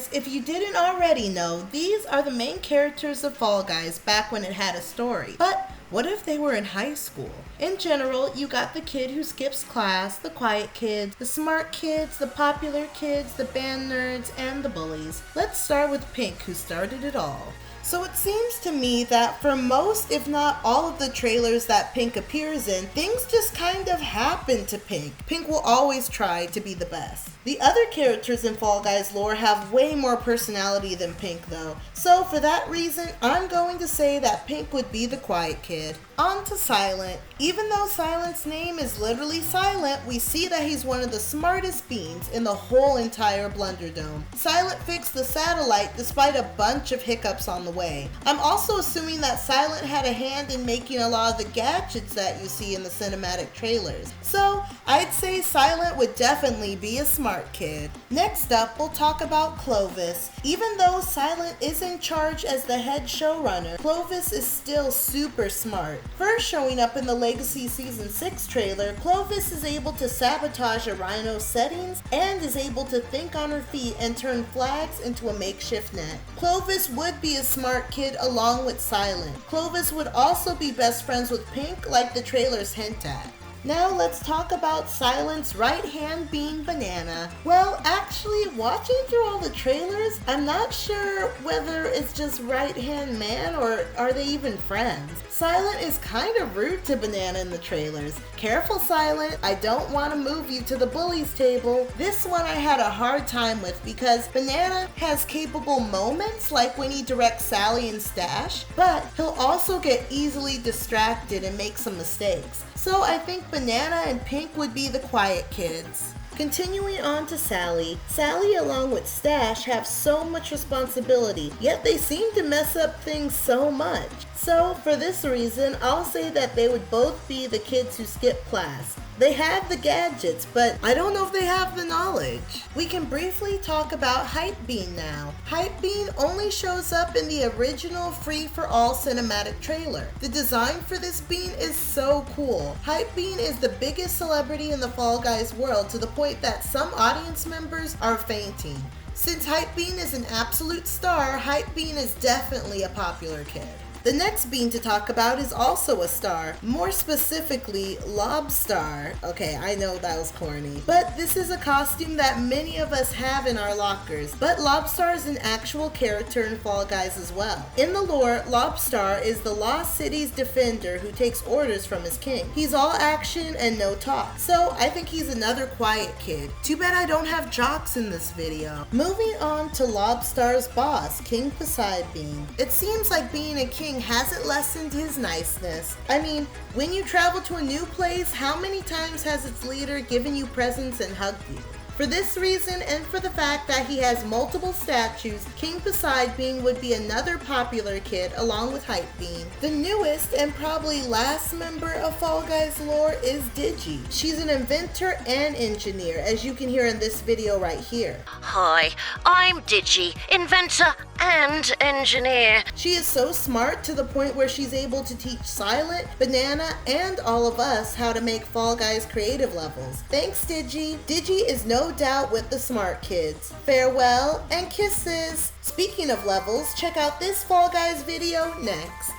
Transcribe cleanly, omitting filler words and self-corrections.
Guys, if you didn't already know, these are the main characters of Fall Guys back when it had a story. But what if they were in high school? In general, you got the kid who skips class, the quiet kids, the smart kids, the popular kids, the band nerds, and the bullies. Let's start with Pink, who started it all. So it seems to me that for most, if not all of the trailers that Pink appears in, things just kind of happen to Pink. Pink will always try to be the best. The other characters in Fall Guys lore have way more personality than Pink though. So for that reason, I'm going to say that Pink would be the quiet kid. On to Silent. Even though Silent's name is literally Silent, we see that he's one of the smartest beings in the whole entire Blunderdome. Silent fixed the satellite despite a bunch of hiccups on the way. I'm also assuming that Silent had a hand in making a lot of the gadgets that you see in the cinematic trailers. So I'd say Silent would definitely be a smart kid. Next up, we'll talk about Clovis. Even though Silent is in charge as the head showrunner, Clovis is still super smart. First showing up in the Legacy Season 6 trailer, Clovis is able to sabotage a rhino's settings and is able to think on her feet and turn flags into a makeshift net. Clovis would be a smart kid along with Silent. Clovis would also be best friends with Pink like the trailers hint at. Now let's talk about Silent's right hand being Banana. Well, actually, watching through all the trailers, I'm not sure whether it's just right hand man or are they even friends. Silent is kind of rude to Banana in the trailers. Careful, Silent, I don't want to move you to the bullies table. This one I had a hard time with because Banana has capable moments like when he directs Sally and Stash, but he'll also get easily distracted and make some mistakes. So I think Banana and Pink would be the quiet kids. Continuing on to Sally. Sally along with Stash have so much responsibility, yet they seem to mess up things so much. So for this reason, I'll say that they would both be the kids who skip class. They have the gadgets, but I don't know if they have the knowledge. We can briefly talk about Hype Bean now. Hype Bean only shows up in the original Free for All cinematic trailer. The design for this bean is so cool. Hype Bean is the biggest celebrity in the Fall Guys world to the point that some audience members are fainting. Since Hype Bean is an absolute star, Hype Bean is definitely a popular kid. The next bean to talk about is also a star, more specifically Lobstar. Okay, I know that was corny, but this is a costume that many of us have in our lockers, but Lobstar is an actual character in Fall Guys as well. In the lore, Lobstar is the Lost City's defender who takes orders from his king. He's all action and no talk, so I think he's another quiet kid. Too bad I don't have jocks in this video. Moving on to Lobstar's boss, King Poseidon. It seems like being a king hasn't lessened his niceness. I mean, when you travel to a new place, how many times has its leader given you presents and hugged you? For this reason, and for the fact that he has multiple statues, King Poseidon would be another popular kid along with Hype Bean. The newest and probably last member of Fall Guys lore is Digi. She's an inventor and engineer, as you can hear in this video right here. Hi, I'm Digi, inventor and engineer. She is so smart to the point where she's able to teach Silent, Banana, and all of us how to make Fall Guys creative levels. Thanks, Digi. Digi is no doubt with the smart kids. Farewell and kisses. Speaking of levels, check out this Fall Guys video next.